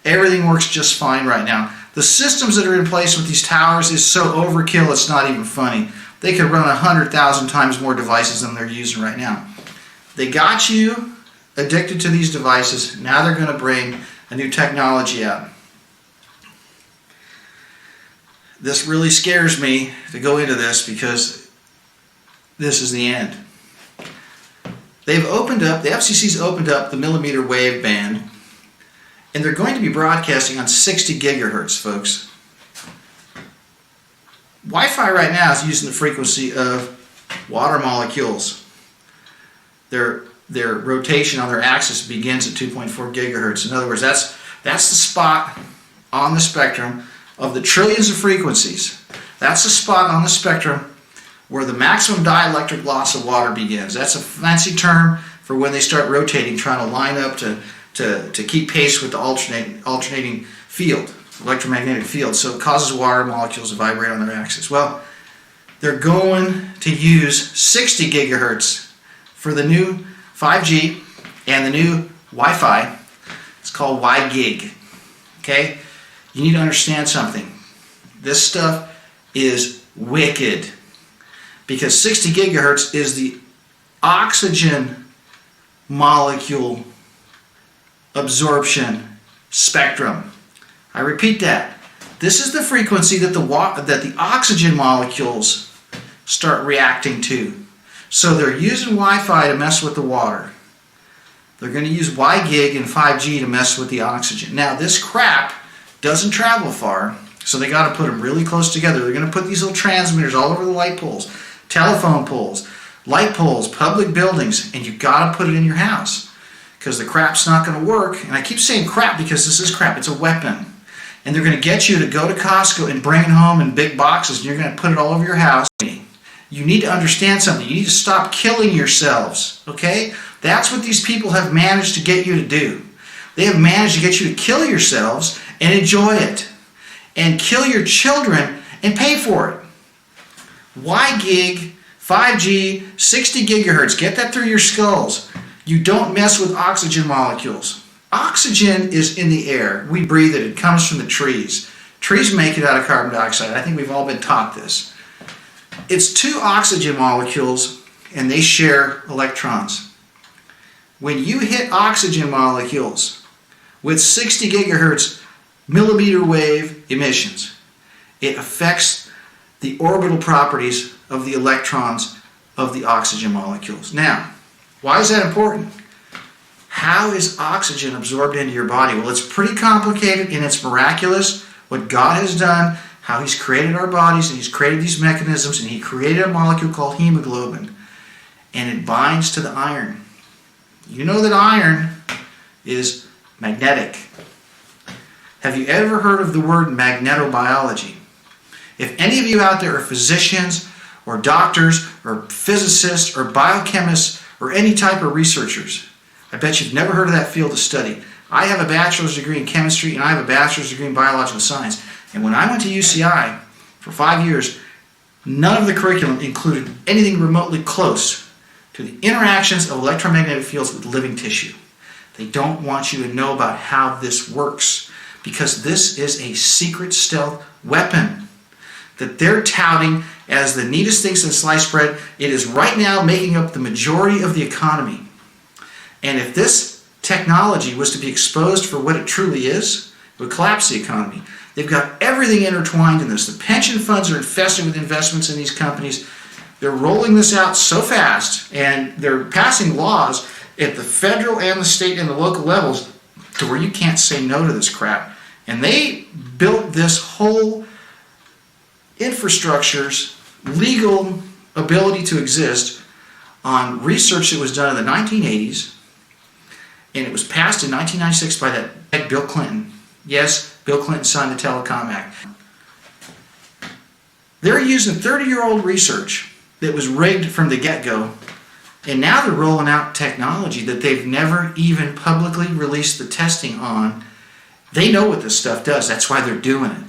Everything works just fine right now. The systems that are in place with these towers is so overkill it's not even funny. They could run 100,000 times more devices than they're using right now. They got you addicted to these devices. Now they're going to bring a new technology out. This really scares me to go into this because this is the end. They've opened up, the FCC's opened up the millimeter wave band, and they're going to be broadcasting on 60 gigahertz, folks. Wi-Fi right now is using the frequency of water molecules. Their rotation on their axis begins at 2.4 gigahertz. In other words, that's the spot on the spectrum of the trillions of frequencies. That's the spot on the spectrum where the maximum dielectric loss of water begins. That's a fancy term for when they start rotating, trying to line up to keep pace with the alternating field, electromagnetic field. So it causes water molecules to vibrate on their axis. Well, they're going to use 60 gigahertz for the new 5G and the new Wi-Fi. It's called WiGig. Okay? You need to understand something. This stuff is wicked because 60 gigahertz is the oxygen molecule absorption spectrum. I repeat that. This is the frequency that the oxygen molecules start reacting to. So they're using Wi-Fi to mess with the water. They're going to use WiGig and 5G to mess with the oxygen. Now this crap doesn't travel far, so they got to put them really close together. They're going to put these little transmitters all over the light poles, telephone poles, light poles, public buildings, and you've got to put it in your house because the crap's not going to work. And I keep saying crap because this is crap. It's a weapon. And they're going to get you to go to Costco and bring it home in big boxes, and you're going to put it all over your house. You need to understand something. You need to stop killing yourselves, okay? That's what these people have managed to get you to do. They have managed to get you to kill yourselves and enjoy it, and kill your children and pay for it. WiGig, 5G, 60 gigahertz. Get that through your skulls. You don't mess with oxygen molecules. Oxygen is in the air. We breathe it. It comes from the trees. Trees make it out of carbon dioxide. I think we've all been taught this. It's two oxygen molecules, and they share electrons. When you hit oxygen molecules with 60 gigahertz millimeter wave emissions, it affects the orbital properties of the electrons of the oxygen molecules. Now, why is that important? How is oxygen absorbed into your body? Well, it's pretty complicated and it's miraculous what God has done, how He's created our bodies, and He's created these mechanisms, and He created a molecule called hemoglobin, and it binds to the iron. You know that iron is magnetic. Have you ever heard of the word magnetobiology? If any of you out there are physicians or doctors or physicists or biochemists or any type of researchers, I bet you've never heard of that field of study. I have a bachelor's degree in chemistry and I have a bachelor's degree in biological science. And when I went to UCI for 5 years, none of the curriculum included anything remotely close to the interactions of electromagnetic fields with living tissue. They don't want you to know about how this works because this is a secret stealth weapon that they're touting as the neatest thing since sliced bread. It is right now making up the majority of the economy. And if this technology was to be exposed for what it truly is, it would collapse the economy. They've got everything intertwined in this. The pension funds are infested with investments in these companies. They're rolling this out so fast, and they're passing laws at the federal and the state and the local levels to where you can't say no to this crap. And they built this whole infrastructure's legal ability to exist on research that was done in the 1980s, and it was passed in 1996 by that Bill Clinton. Yes, Bill Clinton signed the Telecom Act. They're using 30-year-old research that was rigged from the get-go, and now they're rolling out technology that they've never even publicly released the testing on. They know what this stuff does. That's why they're doing it.